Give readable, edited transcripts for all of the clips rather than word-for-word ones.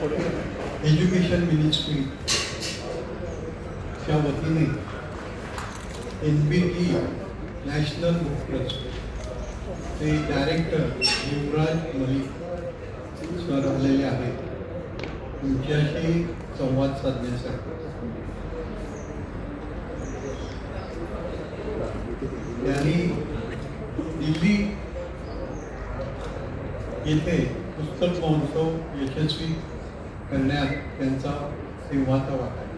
Education मिनिस्ट्रीच्या वतीने NBT national book trust ते director युवराज Malik sir आलेले आहेत तुमच्याशी संवाद साधण्यासाठी. त्यांनी दिल्ली येथे पुस्तक महोत्सव यशस्वी करण्यात त्यांचा सिंहाचा वाटा आहे.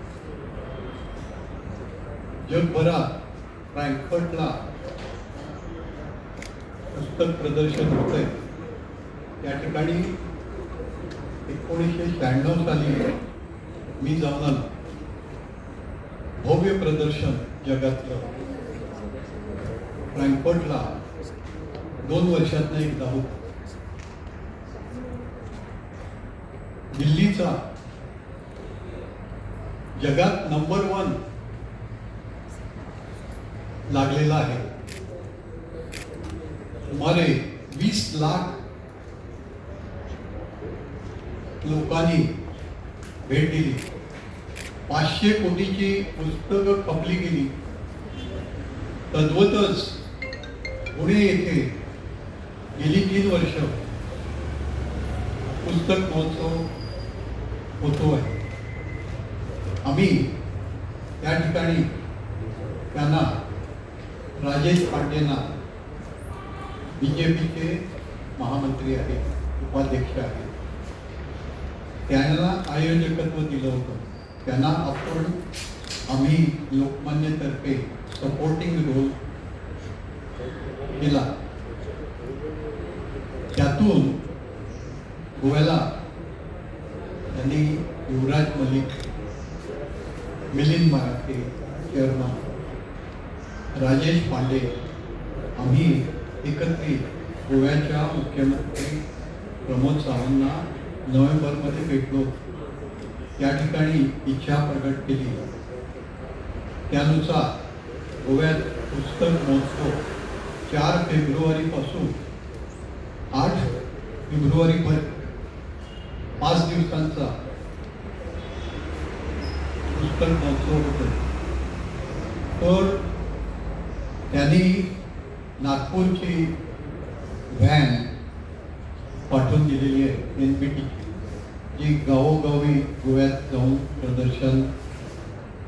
जगभरात फ्रँकफर्टला पुस्तक प्रदर्शन होते. त्या ठिकाणी 1996 साली मी जाऊन आलो. भव्य प्रदर्शन जगातलं फ्रँकफर्टला 2 वर्षातनं एकदा होतं. दिल्लीचा जगात नंबर 1 लागलेला आहे. सुमारे 20 लाख लोकांनी भेट दिली. 500 कोटीची पुस्तकं खपली गेली. तद्वतच पुणे येथे गेली 3 वर्ष पुस्तक महोत्सव होतो आहे. आम्ही त्या ठिकाणी त्यांना राजेश पांडेंना BJPचे महामंत्री आहेत, उपाध्यक्ष आहेत, त्यांना आयोजकत्व दिलं होतं. त्यांना आपण आम्ही लोकमान्यतर्फे सपोर्टिंग रोल केला. त्यातून गोव्याला त्यांनी युवराज मलिक, मिलिंद मराठे चेअरमन, राजेश पांडे आम्ही एकत्रित गोव्याच्या मुख्यमंत्री प्रमोद सावंतला नोव्हेंबरमध्ये भेटलो. त्या ठिकाणी इच्छा प्रकट केली. त्यानुसार गोव्यात पुस्तक महोत्सव 4 फेब्रुवारीपासून 8 फेब्रुवारीपर्यंत 5 दिवसांचा पुस्तक महोत्सव होतो. तर त्यांनी नागपूरची व्हॅन पाठवून दिलेली आहे NBT, जी गावोगावी गोव्यात जाऊन प्रदर्शन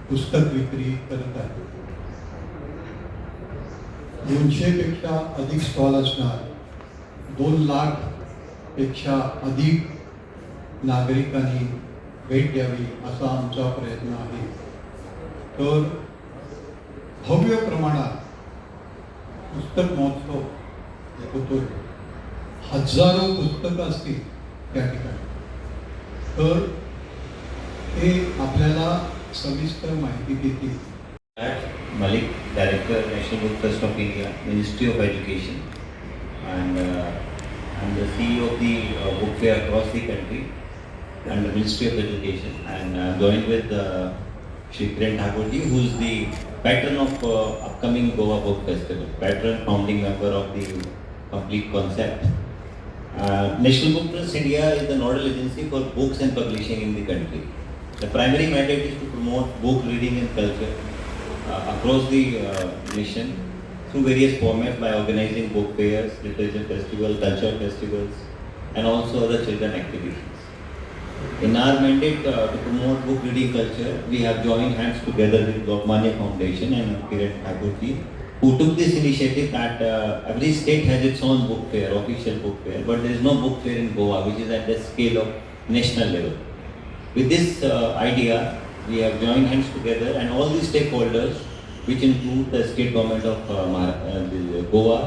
पुस्तक विक्री करत आहे. 200 पेक्षा अधिक स्टॉल असणार. 2 लाख पेक्षा अधिक नागरिकांनी भेट द्यावी असा आमचा प्रयत्न आहे. तर भव्य प्रमाणात पुस्तक महोत्सव होतो. हजारो पुस्तकं असतील त्या ठिकाणी. तर ते आपल्याला सविस्तर माहिती देतील. Malik, Director, National Book Trust of India, Ministry of Education, and I'm the CEO of the book fair across the country and the Ministry of Education, and I'm joined with Shri Kiran Thakurji, who is the patron of upcoming Goa Book Festival, patron founding member of the complete concept. National Book Trust India is the nodal agency for books and publishing in the country. The primary mandate is to promote book reading and culture across the nation through various formats by organizing book fairs, literature festivals, culture festivals, and also other children activities. In our mandate to promote book reading culture, we have joined hands together with Lokmanya Foundation and Kiran Thakurji, who took this initiative that every state has its own book fair, official book fair, but there is no book fair in Goa, which is at the scale of national level. With this idea, we have joined hands together, and all the stakeholders, which include the state government of Goa,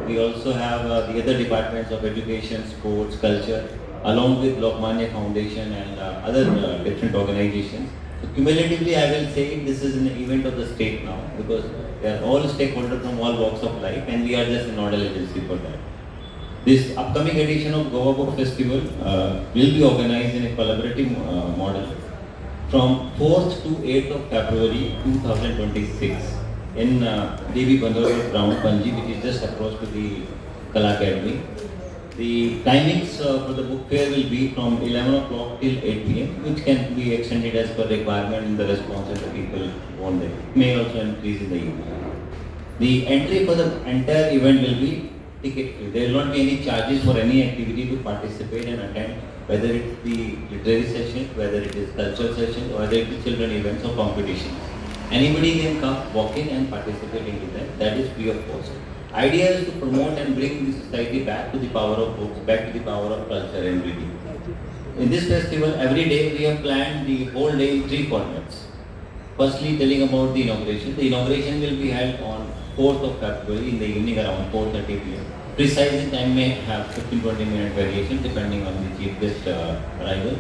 we also have the other departments of education, sports, culture, along with Lokmanya Foundation and other different organizations. So cumulatively, I will say this is an event of the state now, because they are all stakeholders from all walks of life, and we are just a nodal agency for that. This upcoming edition of Goa Book Festival will be organized in a collaborative model from 4th to 8th of February 2026 in Devi Bandhavgarh ground, Panji, which is just across to the Kala Academy. The timings for the book fair will be from 11 o'clock till 8 p.m., which can be extended as per requirement in the response that the people want them. It may also increase in the evening. The entry for the entire event will be ticket free. There will not be any charges for any activity to participate and attend, whether it's the literary session, whether it is cultural session, or whether it is children events or competitions. Anybody can come, walk in and participate into that. That is free of cost. Idea is to promote and bring the society back to the power of books, back to the power of culture and reading. In this festival, every day we have planned the whole day in 3 formats. Firstly, telling about the inauguration. The inauguration will be held on 4th of February in the evening around 4:30 p.m. Precise time may have 15-20 minute variation depending on the chief guest arrival.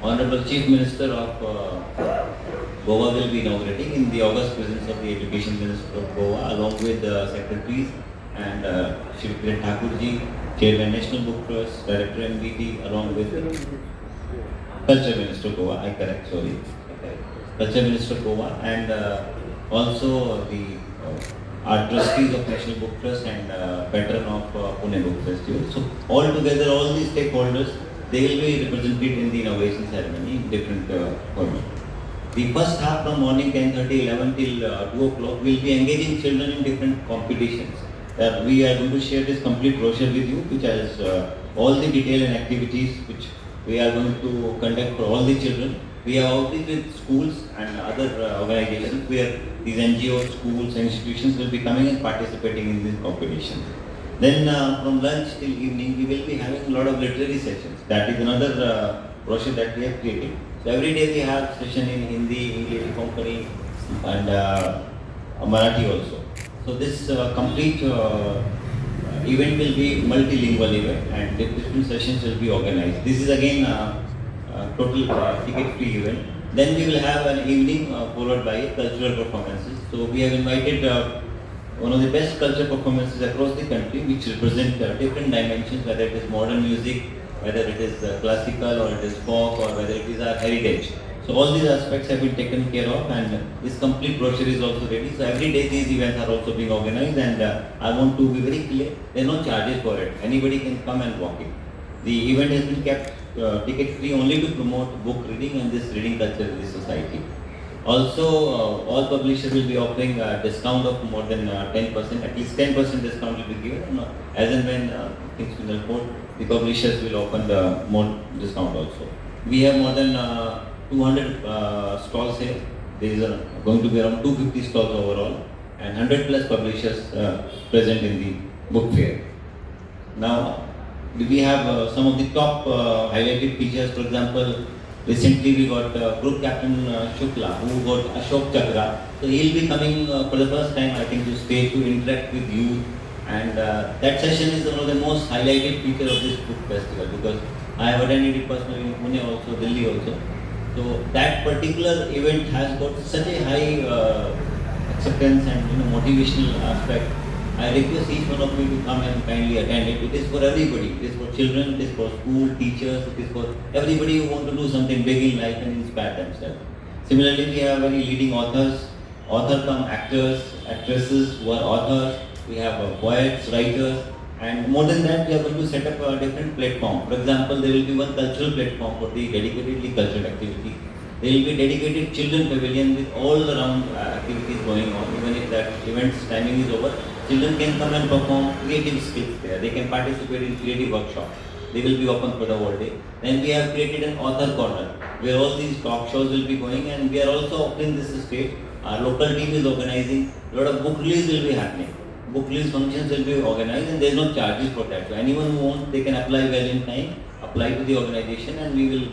Honorable Chief Minister of Goa will be inaugurating in the august presence of the Education Minister of Goa along with the secretaries and Shri Kiran Thakurji, Chairman National Book Trust, Director MBT, along with Culture Minister of Goa, Culture Minister of Goa, and also the our trustees of National Book Trust and patron of Pune Book Festival. So all together, all these stakeholders, they will be represented in the inauguration ceremony in different formats. The first half from morning 10:30, 11 till 2 o'clock will be engaging children in different competitions. We are going to share this complete brochure with you, which has all the detail and activities which we are going to conduct for all the children. We have outreach with schools and other organizations where these NGOs, schools and institutions will be coming and participating in this competition. Then from lunch till evening, we will be having a lot of literary sessions. That is another brochure that we have created. So every day we have session in Hindi, English, Konkani and Marathi also. So this complete event will be multilingual event and different sessions will be organized. This is again total ticket free event. Then we will have an evening followed by cultural performances. So we have invited one of the best cultural performances across the country which represent different dimensions, whether it is modern music, whether it is classical or it is folk or whether it is our heritage. So all these aspects have been taken care of and this complete brochure is also ready. So every day these events are also being organized and I want to be very clear, there are no charges for it. Anybody can come and walk in. The event has been kept ticket free only to promote book reading and this reading culture in the society. Also, all publishers will be offering a discount of more than 10%, at least 10% discount will be given. As and when things will report, the publishers will open the more discount also. We have more than 200 stalls here. There is going to be around 250 stalls overall and 100 plus publishers present in the book fair. Now, we have some of the top highlighted features. For example, recently we got Group Captain Shukla who got Ashok Chakra. So he will be coming for the first time, I think, to stage to interact with youth. And that session is one of the most highlighted feature of this book festival because I have attended it personally in Pune also, Delhi also. So that particular event has got such a high acceptance and motivational aspect. I request each one of you to come and kindly attend it. It is for everybody. It is for children, it is for school, teachers, it is for everybody who want to do something big in life and inspire themselves. Similarly, we have very leading authors, actors, actresses who are authors. We have poets, writers, and more than that, we are going to set up a different platform. For example, there will be one cultural platform for the dedicatedly cultural activity. There will be a dedicated children pavilion with all around activities going on. Even if that event's timing is over, children can come and perform creative skills there. They can participate in creative workshops. They will be open for the whole day. Then we have created an author corner where all these talk shows will be going and we are also offering this stage. Our local team is organizing. A lot of book release will be happening. Book release functions will be organized and there is no charges for that. So anyone who wants, they can apply well in time, apply to the organization and we will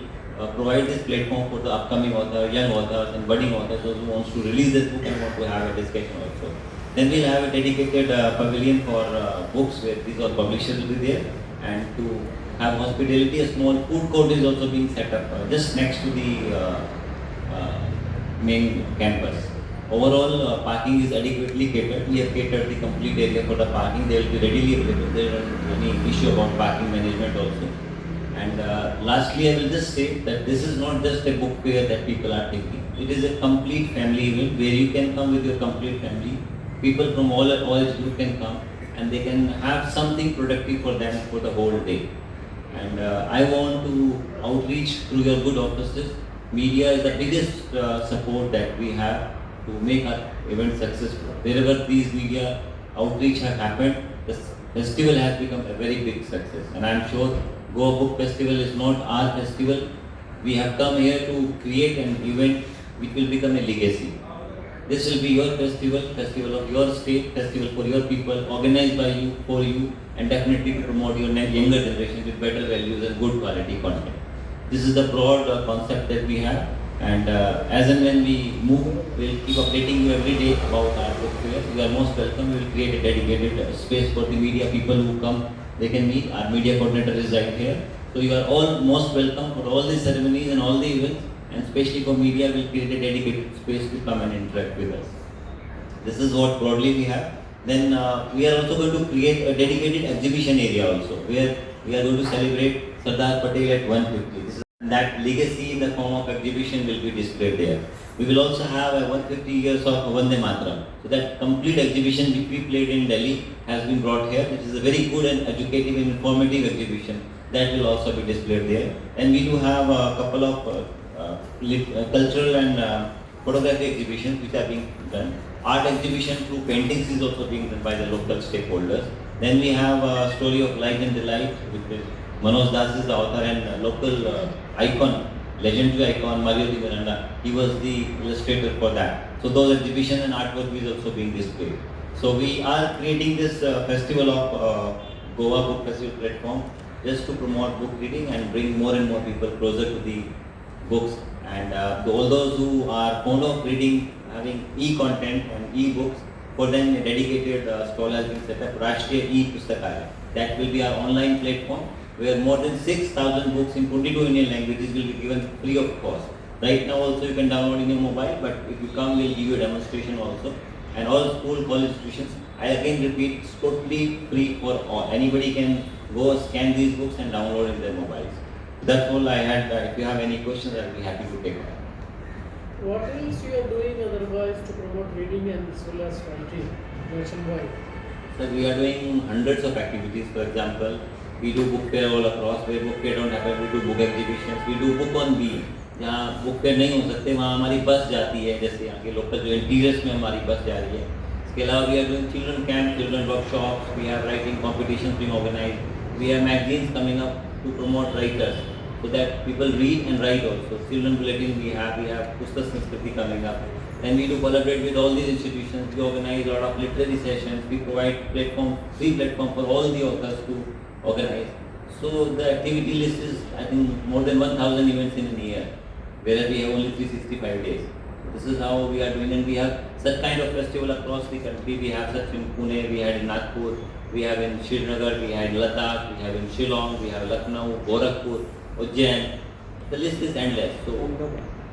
provide this platform for the upcoming authors, young authors and budding authors, those who wants to release this book and want to have a discussion also. Then we'll have a dedicated pavilion for books where these all publishers will be there and to have hospitality, a small food court is also being set up just next to the main campus. Overall, parking is adequately catered. We have catered the complete area for the parking. They will be readily available. There is any issue about parking management also. And lastly, I will just say that this is not just a book fair that people are taking. It is a complete family event where you can come with your complete family. People from all age group can come and they can have something productive for them for the whole day. And I want to outreach through your good offices. Media is the biggest support that we have to make our event successful. Wherever these media outreach have happened, the festival has become a very big success. And I am sure Goa Book Festival is not our festival. We have come here to create an event which will become a legacy. This will be your festival, festival of your state, festival for your people, organized by you, for you, and definitely to promote your younger generation with better values and good quality content. This is the broad concept that we have, and as and when we move, we'll keep updating you every day about our book fair. You are most welcome. We will create a dedicated space for the media people who come. They can meet. Our media coordinator is right here. So you are all most welcome for all the ceremonies and all the events, and especially for media, we'll create a dedicated space to come and interact with us. This is what broadly we have. Then we are also going to create a dedicated exhibition area also, where we are going to celebrate Sardar Patel at 150. That legacy in the form of exhibition will be displayed there. We will also have a 150 years of Vande Mataram. So that complete exhibition which we played in Delhi has been brought here. It is a very good and educative and informative exhibition that will also be displayed there. And we do have a couple of cultural and photography exhibitions which are being done. Art exhibition through paintings is also being done by the local stakeholders. Then we have a story of light and delight, which is Manoj Das is the author and local icon, legendary icon Mariyoti Miranda. He was the illustrator for that. So those exhibition and artwork is also being displayed. So we are creating this festival of Goa Book Festival platform just to promote book reading and bring more and more people closer to the books. And all those who are fond of reading, having e-content and e-books, for them a dedicated stall has been set up, Rashtriya E-Pustakaya. That will be our online platform where more than 6,000 books in 22 Indian languages will be given free of cost. Right now also you can download in your mobile, but if you come, we'll give you a demonstration also. And all school, college institutions, I again repeat, it's totally free for all. Anybody can go scan these books and download in their mobiles. That's all I had. If you have any questions, I'll be happy to take them. What else you are doing otherwise to promote reading and as well as writing nationwide? So we are doing hundreds of activities. For example, we do book fair all across. Where book fair don't happen, we do book exhibitions. We do book on wheel. जहाँ book fair नहीं हो सकते वहाँ हमारी बस जाती है, जैसे यहाँ के लोकल जो इंटीरियर्स में हमारी बस जा रही है. इसके अलावा we are doing children camp, children workshops, we have writing competitions being organized, we have magazines coming up to promote writers so that people read and write also. Children bulletin we have Pustak Sanskriti coming up. Then we do collaborate with all these institutions. We organize a lot of literary sessions. We provide free platform for all the authors to organize. So the activity list is, I think, more than 1,000 events in a year, whereas we have only 365 days. This is how we are doing, and we have such kind of festival across the country. We have such in Pune, we had in Nagpur, we have in Srinagar, we had Ladakh, we have in Shillong, we have Lucknow, Gorakhpur, Ujjain. The list is endless. So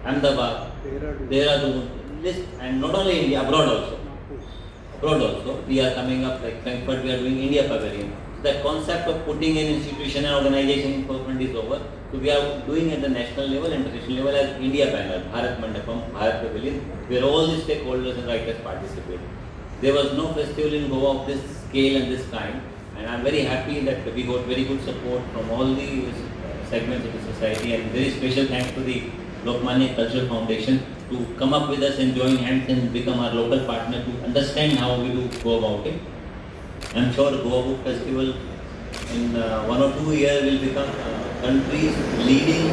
Ahmedabad, Dehradun, list, and not only India, abroad also. Abroad also, we are coming up like Frankfurt. We are doing India Pavilion. So that concept of putting an institution and organization in forefront is over. So we are doing at the national level and international level as India Panel, Bharat Mandapam, Bharat Pavilion, where all the stakeholders and writers participate. There was no festival in Goa of this scale and this kind, and I am very happy that we got very good support from all the segments of the society, and very special thanks to the Lokmanya Cultural Foundation to come up with us and join hands and become our local partner to understand how we do go about it. I am sure Goa Book Festival in 1 or 2 years will become country's leading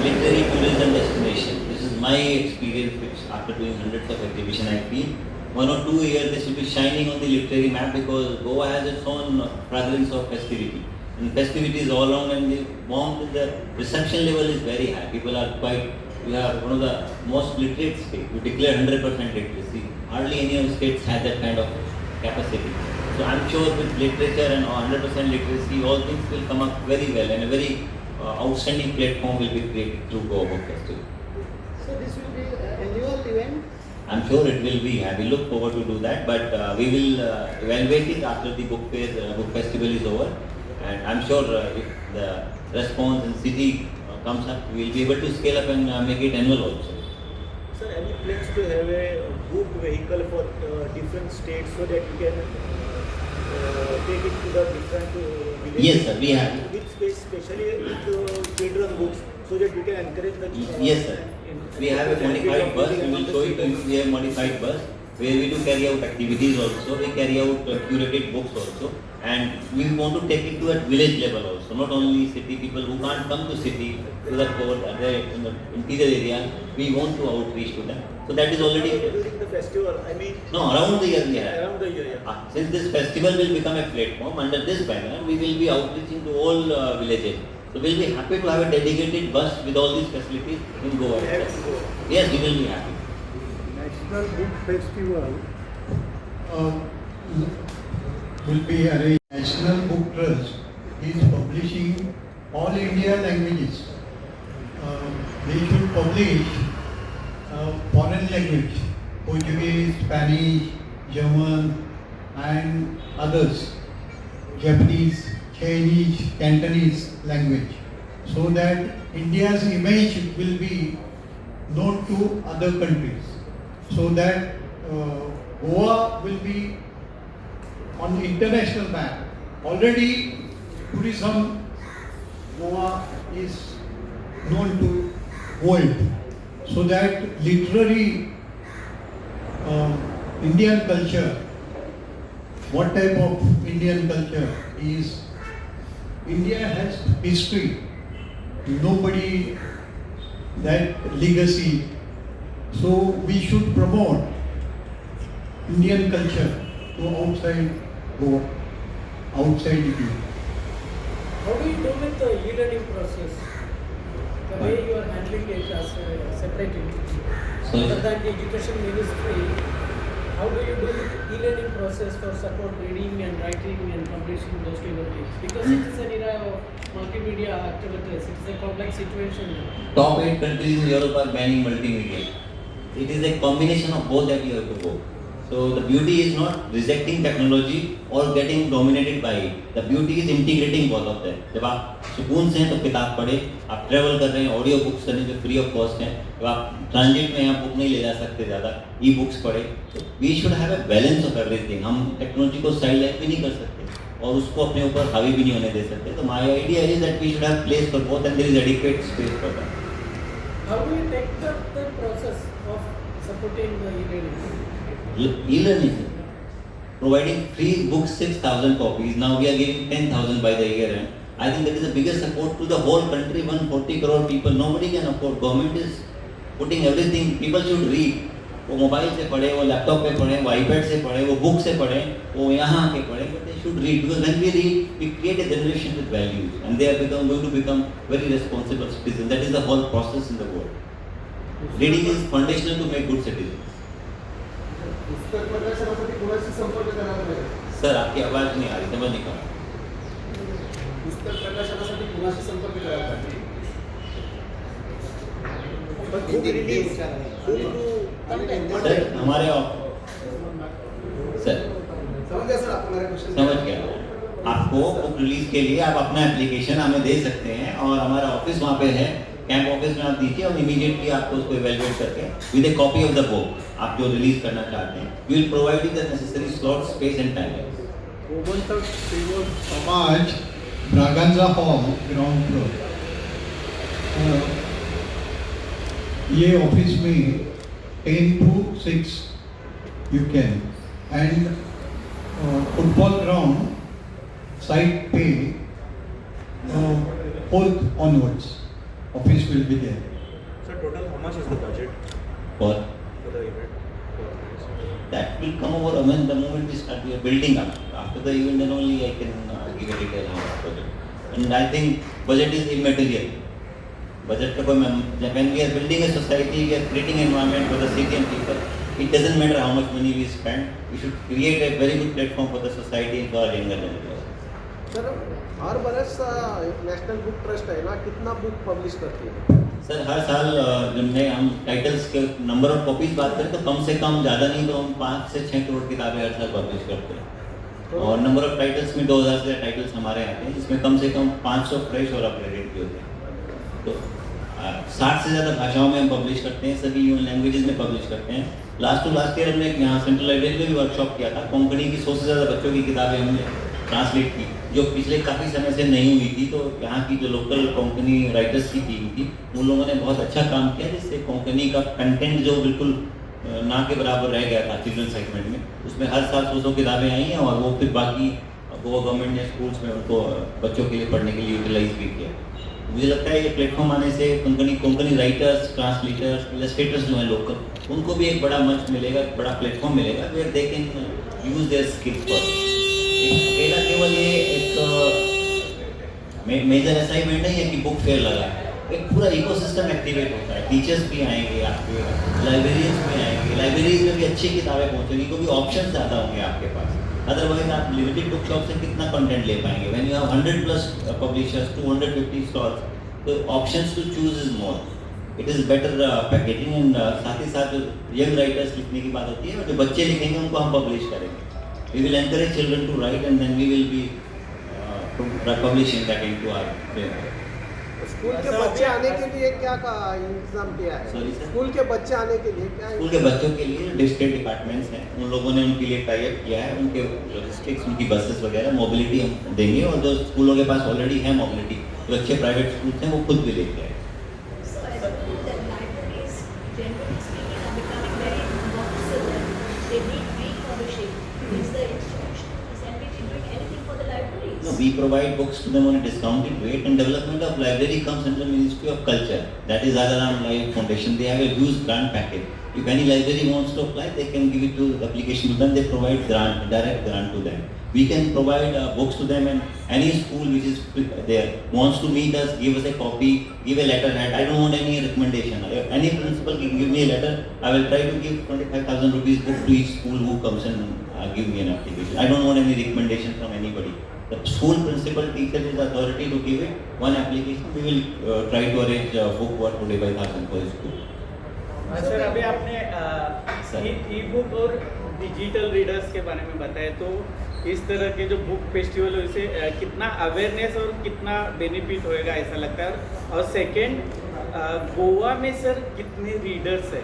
literary tourism destination. This is my experience, which after doing hundreds of exhibitions I feel 1 or 2 years this will be shining on the literary map, because Goa has its own fragrance of festivity. And festivity is all around, and the warmth in the reception level is very high. People are quite, we are one of the most literate states. We declare 100% literacy. Hardly any of the states have that kind of capacity. So I'm sure with literature and 100% literacy, all things will come up very well, and a very outstanding platform will be created through Goa Book Festival. So this will be an annual event? I'm sure it will be. We look forward to do that, but we will evaluate it after the book festival is over, and I'm sure if the response in city comes up, we will be able to scale up and make it annual also. Sir, any plans to have a book vehicle for different states so that you can take it to the different villages? Yes, sir, we have. With space, especially with children books, so that we can encourage the Yes, sir. We have a modified bus. We will show it to you. We have modified bus where we do carry out activities also. We carry out curated books also, and we want to take it to a village level also. Not only city people who can't come to city to the in the interior area. We want to outreach to them. So that is already During the festival, I mean, no around the year we have. around the year, yeah. Since this festival will become a platform under this banner, we will be outreaching to all villages. So we'll be happy to have a dedicated bus with all these facilities in Goa. We have to go. Yes, we will be happy. National Book Festival will be arranged. National Book Trust is publishing all India languages. They should publish foreign language, Portuguese, Spanish, German, and others, Japanese, Chinese, Cantonese language, so that India's image will be known to other countries, so that Goa will be on the international map. Already tourism, Goa is known to world, so that literary Indian culture, what type of Indian culture is, India has history, nobody that legacy, so we should promote Indian culture to outside Goa, outside India. How do you do with the e-learning process? The way you are handling it as a separate entity. So- Other than the education ministry, how do you do the e-learning process for support reading and writing and publishing those kind of things? Because it is an era of multimedia activities, it is a complex situation. Top 8 countries in Europe are banning multimedia. It is a combination of both that you have to go. So the beauty is not rejecting technology or getting dominated by it. The beauty is integrating both of them. जब आप सुकून से हैं तो किताब पढ़े, आप travel कर रहे हैं ऑडियो बुक्स करने जो फ्री ऑफ कॉस्ट हैं, जब आप ट्रांजिट में यहाँ बुक नहीं ले जा सकते ज़्यादा, ई बुक्स पढ़े, तो we should have a balance of everything. हम टेक्नोलॉजी को साइड लाइन भी नहीं कर सकते और उसको अपने ऊपर हावी भी नहीं होने दे सकते. तो my idea is that we should have place for both and there is adequate space for that. How do you take the process of supporting the e-learning? E-learning, providing free books 6,000 copies. Now we are giving 10,000 by the year end. I think that is the biggest support to the whole country. 140 crore people, nobody can afford. Government is putting everything. People should read. वो mobile से पढ़े, वो laptop पे पढ़े, वो iPad से पढ़े, वो बुक से पढ़े, वो यहाँ आके पढ़े. But they should read because when we read, we create a generation with values, and they are going to become very responsible citizens. That is the whole process in the world. Reading is foundational to make good citizens. पुस्तक प्रकाशनासाठी कोणाशी संपर्क करावा लागेल? Sir आपकी आवाज़ नहीं आ रही, समझ नहीं पा रहा. पुस्तक प्रकाशनासाठी कोणाशी संपर्क करावा लागेल? But book release, सर हमारे सर समझ गया सर आप हमारे क्वेश्चन? समझ गया. आपको बुक रिलीज के लिए आप अपना एप्लीकेशन हमें दे सकते हैं और हमारा ऑफिस वहाँ पे है, कैंप ऑफिस में आप दीजिए और इमीडिएटली आपको उसको इवेलुएट करके with a copy of the book आप जो रिलीज करना चाहते हैं, we will provide you the necessary slot, space and time. Gomantak Sevak Samaj, Braganza hall, ground floor. ये ऑफिस में 10 to 6 you can, and football ground side पे 4th onwards office will be there. So total how much is the budget For for the event? that will come over when the moment we start, we are building up. After the event then only I can give a detail on the project. And I think budget is immaterial. Budget का कोई when we are building a society, we are creating an environment for the city and people. It doesn't matter how much money we spend. We should create a very good platform for the society and for our younger generation. Sir हर बरस national book trust है ना, कितना book publish करती है? Sir हर साल जब मैं हम टाइटल्स के नंबर ऑफ कॉपीज बात करें तो कम से कम ज़्यादा नहीं तो हम 5 से 6 करोड़ किताबें हर साल पब्लिश करते हैं. और नंबर ऑफ टाइटल्स में 2000 से टाइटल्स हमारे आते हैं, जिसमें कम से कम 500 फ्रेश और अपडेटेड भी होते हैं. तो 60 से ज़्यादा भाषाओं में हम पब्लिश करते हैं, सभी लैंग्वेजेस में पब्लिश करते हैं। लास्ट ईयर हमने यहाँ सेंट्रल लाइब्रेरी में भी वर्कशॉप किया था। कोंकणी की 100 से ज़्यादा बच्चों की किताबें हमने ट्रांसलेट की, जो पिछले काफ़ी समय से नहीं हुई थी। तो यहाँ की जो लोकल कोंकणी राइटर्स की टीम थी, उन लोगों ने बहुत अच्छा काम किया, जिससे कोंकणी का कंटेंट जो बिल्कुल ना के बराबर रह गया था चिल्ड्रन सेगमेंट में, उसमें हर साल 100 किताबें आई हैं और वो फिर बाकी गोवा गवर्नमेंट ने स्कूल्स में उनको बच्चों के लिए पढ़ने के लिए यूटिलाइज भी किया। मुझे लगता है ये प्लेटफॉर्म आने से कोंकणी राइटर्स, ट्रांसलेटर्स, इलस्ट्रेटर्स जो हैं लोकल, उनको भी एक बड़ा मंच मिलेगा, एक बड़ा प्लेटफॉर्म मिलेगा where they can use their skills for. अकेला केवल ये एक मेजर असाइनमेंट नहीं है कि बुक फेयर लगा है, एक पूरा इकोसिस्टम एक्टिवेट होता है। टीचर्स भी आएंगे आपके, लाइब्रेरियंस भी आएंगे, लाइब्रेरीज में भी अच्छी किताबें पहुँचेंगी क्योंकि ऑप्शन ज़्यादा होंगे आपके पास। अदरवाइज आप लिमिटेड बुक शॉप से कितना कंटेंट ले पाएंगे? When you have 100+ publishers, 250 stalls, तो options to choose is more. It is better packaging and साथ ही साथ जो यंग राइटर्स लिखने की बात होती है, और जो बच्चे लिखेंगे उनको हम पब्लिश करेंगे। We will encourage children to write and then we will be publishing that into our. School के बच्चे आने के लिए क्या का इंतजाम किया है? Sorry, sir? स्कूल के बच्चे आने के लिए क्या स्कूल के बच्चों के लिए डिस्ट्रिक्ट डिपार्टमेंट्स हैं, उन लोगों ने उनके लिए टाई अप किया है। उनके लॉजिस्टिक्स, उनकी बसेस वगैरह, मोबिलिटी हम देंगे। और जो स्कूलों के पास ऑलरेडी है मोबिलिटी, जो अच्छे प्राइवेट स्कूल्स हैं, वो खुद भी लेके आए। So I believe that libraries, generally speaking, are becoming very noticeable. They need refurbishing. Is the institution, is NPT doing anything for the libraries? No, we provide books to them on a discounted rate, and development of library comes under Ministry of Culture. That is Agaram Live Foundation. They have a huge grant package. If any library wants to apply, they can give it to application to them. They provide grant, direct grant to them. We can provide books to them, and any school which is there wants to meet us, give us a copy, give a letterhead. I don't want any recommendation. If any principal can give me a letter, I will try to give 25,000 rupees book to each school who comes and give me an application. I don't want any recommendation from anybody. The school principal teacher is authority to give it one application. We will try to arrange book worth 25,000 for school. Sir अभी आपने sir. ई book और digital readers के बारे में बताया, तो इस तरह के जो बुक फेस्टिवल है इससे कितना अवेयरनेस और कितना बेनिफिट होएगा ऐसा लगता है? और सेकंड, गोवा में सर कितने रीडर्स है,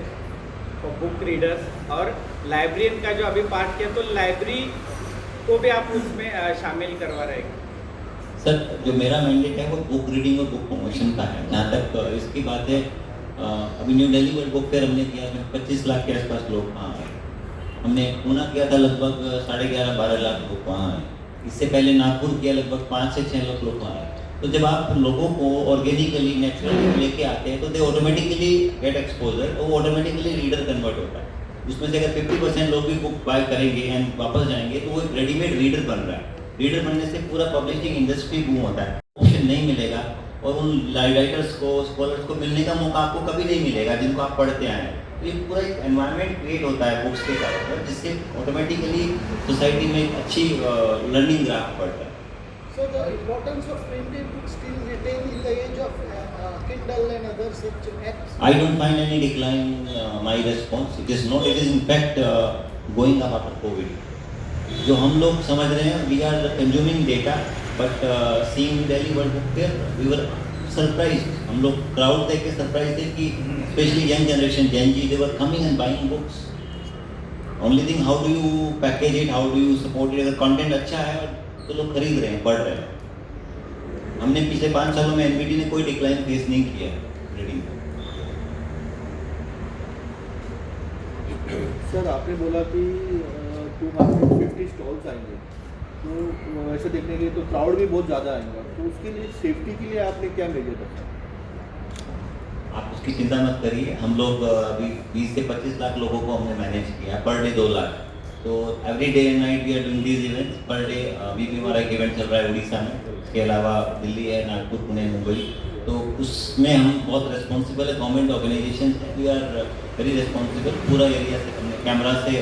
बुक रीडर्स? और लाइब्रेरियन का जो अभी पार्ट किया, तो लाइब्रेरी को भी आप उसमें शामिल करवा रहे हैं? सर, जो मेरा मैंडेट है वो बुक रीडिंग और बुक प्रमोशन का है। जहाँ तक इसकी बात है, अभी new Delhi world book fair हमने किया, 25 लाख के आसपास लोग वहाँ आए। हमने पूना किया था, लगभग 11.5-12 लाख लोग वहाँ आए। इससे पहले नागपुर किया, लगभग 5 से 6 लाख लोग वहाँ आए। तो जब आप लोगों को ऑर्गेनिकली, नेचुरली लेके आते हैं, तो दे ऑटोमेटिकली गेट एक्सपोजर, वो ऑटोमेटिकली रीडर कन्वर्ट होता है। उसमें से अगर 50% लोग भी बुक बाय करेंगे एंड वापस जाएंगे, तो वो एक रेडीमेड रीडर बन रहा है। रीडर बनने से पूरा पब्लिशिंग इंडस्ट्री बूम होता है। ऑप्शन नहीं मिलेगा, और उन राइटर्स को, स्कॉलर्स को मिलने का मौका आपको कभी नहीं मिलेगा जिनको आप पढ़ते आए हैं। तो ये पूरा एक एनवायरनमेंट क्रिएट होता है बुक्स के कारण, जिससे ऑटोमेटिकली सोसाइटी में एक अच्छी लर्निंग ग्राफ पड़ता है। So the importance of printed books still retain in the age of Kindle and other such apps? I don't find any decline in my response. It is not. It is in fact going up after COVID. जो हम लोग समझ रहे हैं, we are consuming data, but seeing Delhi World Book Fair, we were surprised. हम लोग crowd देख के surprised थे कि especially young generation, Gen Z, they were coming and buying books. Only thing, how do you package it, how do you support it? अगर content अच्छा है तो लोग खरीद रहे हैं, पढ़ रहे हैं। हमने पिछले 5 सालों में एनपीटी ने कोई डिक्लाइन फेस नहीं किया रीडिंग। सर, आपने बोला कि 250 स्टॉल्स आएंगे, तो वैसे देखने के लिए तो क्राउड भी बहुत ज़्यादा आएगा, तो उसके लिए सेफ्टी के लिए आपने क्या मेजर रखा? आप उसकी चिंता मत करिए। हम लोग अभी 20 से 25 लाख लोगों को हमने मैनेज किया, पर डे 2 लाख। तो every day and night we are doing these events. Per day अभी भी हमारा एक इवेंट चल रहा है उड़ीसा में, इसके अलावा दिल्ली है, नागपुर, पुणे, मुंबई। तो उसमें हम बहुत रिस्पॉन्सिबल है, गवर्नमेंट ऑर्गेनाइजेशन है, वी आर वेरी रिस्पॉन्सिबल। पूरा एरिया से हमने कैमरा से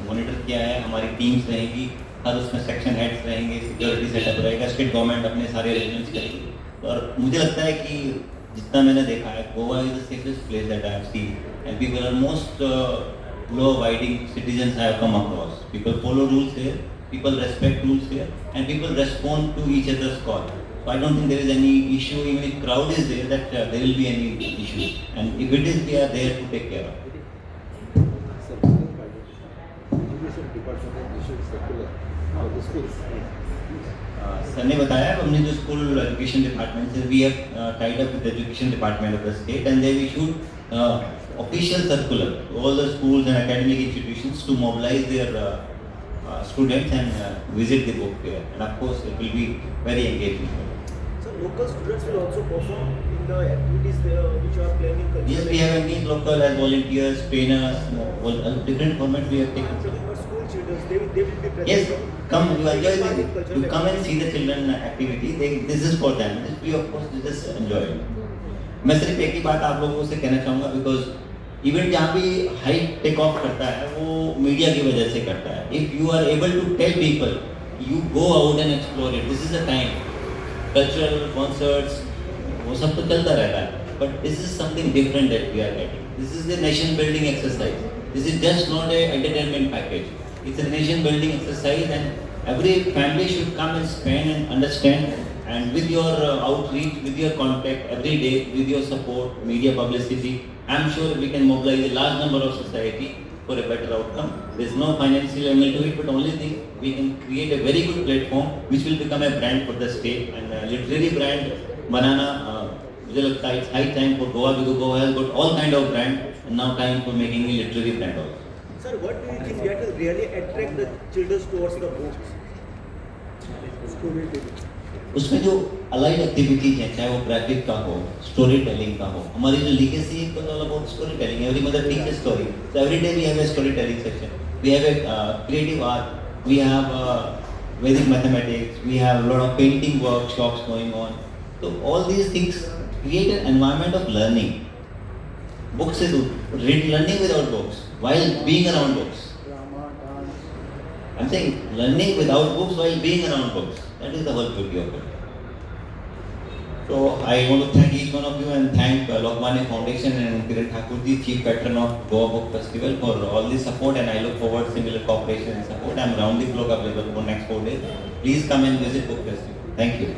मॉनिटर किया है, हमारी टीम्स रहेगी, हर उसमें सेक्शन हेड्स रहेंगे, सिक्योरिटी सेटअप रहेगा, स्टेट गवर्नमेंट अपने सारे अरेंजमेंट्स करेगी। और मुझे लगता है कि जितना मैंने देखा है, Goa is the safest place that I have seen and people are most law abiding citizens have come across. People follow rules here, people respect rules here, and people respond to each other's call. So I don't think there is any issue, even if crowd is there, that there will be any issue. And if it is, we are there to take care of. Education department issued circular for the schools. Sir ने बताया हमने जो school education department से we have tied up with education department of the state and they have issued official circular to all the schools and academic institutions to mobilize their students and visit the book fair, and of course it will be very engaging. So local students will also perform in the activities which you are planning. Yes, we have engaged local as volunteers, trainers, different formats we have I'm taken. talking about school children. They will be present. Yes, come, you enjoy Take part in the, cultural you come and see the children activity. This is for them. This we of course just enjoy it. मैं सिर्फ एक ही बात आप लोगों से कहना चाहूँगा because event जहाँ भी हाइट टेक ऑफ करता है वो मीडिया की वजह से करता है. If you are able to tell people you go out and explore it. This is a time cultural concerts वो सब तो चलता रहता है but this is something different that we are getting. This is the nation building exercise. This is just not a entertainment package. It's a nation building exercise and every family should come and spend and understand, and with your outreach, with your contact every day, with your support, media publicity, I am sure we can mobilize a large number of society for a better outcome. There is no financial angle to it, but only thing we can create a very good platform which will become a brand for the state, and a literary brand banana. मुझे लगता है it's high time for Goa because Goa has got all kind of brand, and now time for making a literary brand also. Sir, what do you think that will really attract the children towards the books? उसमें जो allied activities हैं चाहे वो graphic का हो, story telling का हो, हमारी जो लीगेसी है all about story telling. Every mother teach a story. So every day we have a story telling section. We have a creative art. We have Vedic mathematics. We have a lot of painting workshops going on. So all these things create an environment of learning. Books is learning without books while being around books. I'm saying learning without books while being around books. That is the whole beauty of it. So I want to thank each one of you and thank Lokmanya Foundation and Kiran Thakur ji, Chief Patron of Goa Book Festival, for all the support, and I look forward to similar cooperation and support. I'm round the clock available for next 4 days. Please come and visit Book Festival. Thank you.